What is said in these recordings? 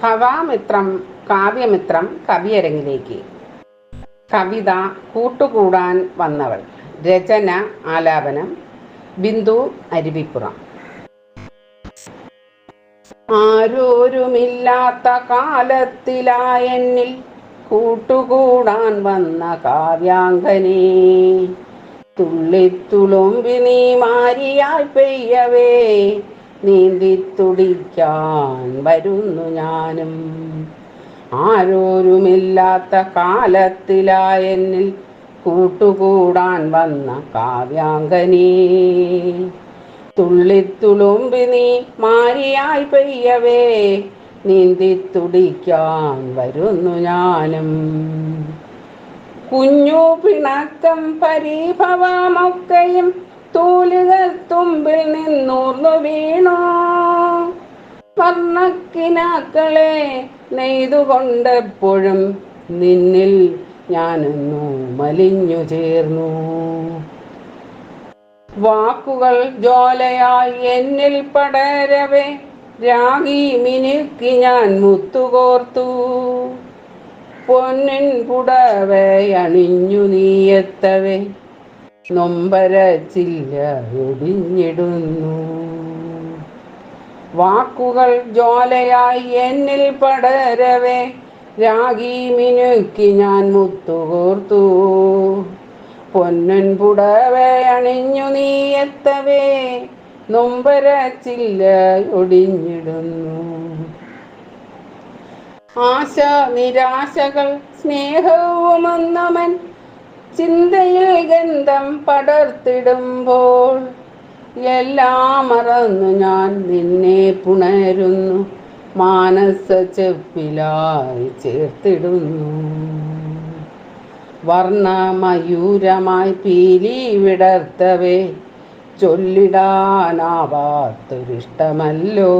കഥാമിത്രം കാവ്യമിത്രം കവിയരങ്ങിലേക്ക്. കവിത കൂട്ടുകൂടാൻ വന്നവൾ. രചന ആലാപനം ബിന്ദു അരുവിപ്പുറം. ആരോരുമില്ലാത്ത കാലത്തിലായെന്നിൽ കൂട്ടുകൂടാൻ വന്ന കാവ്യാംഗനേ, തുള്ളിത്തുളുമ്പി നീ മാരിയായി പെയ്യവേ, നീന്തിത്തുടിക്കാൻ വരുന്നു ഞാനും. ആരോരുമില്ലാത്ത കാലത്തിലായെന്നിൽ കൂട്ടുകൂടാൻ വന്ന കാവ്യാംഗനേ, തുള്ളിത്തുളുമ്പി നീ മാരിയായി പെയ്യവേ, നീന്തിത്തുടിക്കാൻ വരുന്നു ഞാനും. കുഞ്ഞു പിണക്കം പരിഭവമൊക്കെയും തൂലികൾ തുമ്പിൽ നിന്നൂർന്നു വീണോ, വർണ്ണക്കിനാക്കളെ നെയ്തുകൊണ്ടെപ്പോഴും നിന്നിൽ ഞാനൊന്നു മലിഞ്ഞു ചേർന്നു. വാക്കുകൾ ജ്വാലയായി എന്നിൽ പടരവേ, രാഗി മിനുക്കി ഞാൻ മുത്തുകോർത്തു. പൊന്നിൻ പുടവയണിഞ്ഞു നീയെത്തവേ, നൊമ്പരച്ചില്ല ഒടിഞ്ഞിടുന്നു. വാക്കുകൾ ജ്വാലയായി എന്നിൽ പടരവേ, രാഗി മിനുക്കി ഞാൻ മുത്തുകോർത്തു. പൊന്നൻ പുടവയണിഞ്ഞു നീയെത്തവേ, നൊമ്പരച്ചില്ല ഒടിഞ്ഞിടുന്നു. ആശ നിരാശകൾ സ്നേഹവുമൊന്നമൻ ചിന്തയിൽ ഗന്ധം പടർത്തിടുമ്പോൾ, എല്ലാം മറന്നു ഞാൻ നിന്നെ പുണരുന്നു, മാനസ ചെപ്പിലായി ചേർത്തിടുന്നു. വർണ്ണമയൂരമായി പീലി വിടർത്തവേ, ചൊല്ലിടാനാവാത്തൊരിഷ്ടമല്ലോ.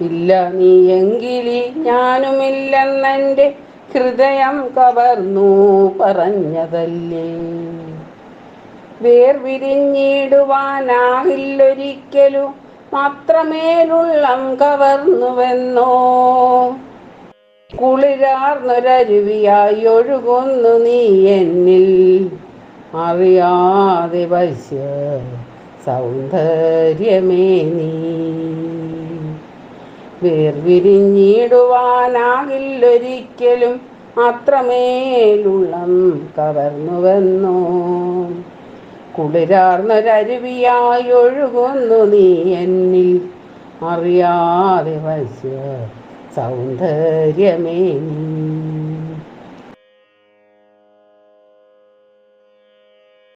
ഇല്ല നീയെങ്കിലി ഞാനുമില്ലെന്നെൻ്റെ ഹൃദയം കവർന്നു പറഞ്ഞതല്ലേ. വേർപിരിഞ്ഞിടുവാനാകില്ലൊരിക്കലും മാത്രമേലുള്ളം കവർന്നുവെന്നോ, കുളിരാർന്നൊരരുവിയായി ഒഴുകുന്നു നീ എന്നിൽ, അറിയാതെ വശ്യ സൗന്ദര്യമേ നീ. വേർപിരിഞ്ഞിടുവാനാകില്ലൊരിക്കലും അത്രമേലുള്ളം കവർന്നുവെന്നോ, കുളിരാർന്നൊരരുവിയായി ഒഴുകുന്നു നീ എന്നിൽ, അറിയാതെ വശ്യ സൗന്ദര്യമേ നീ.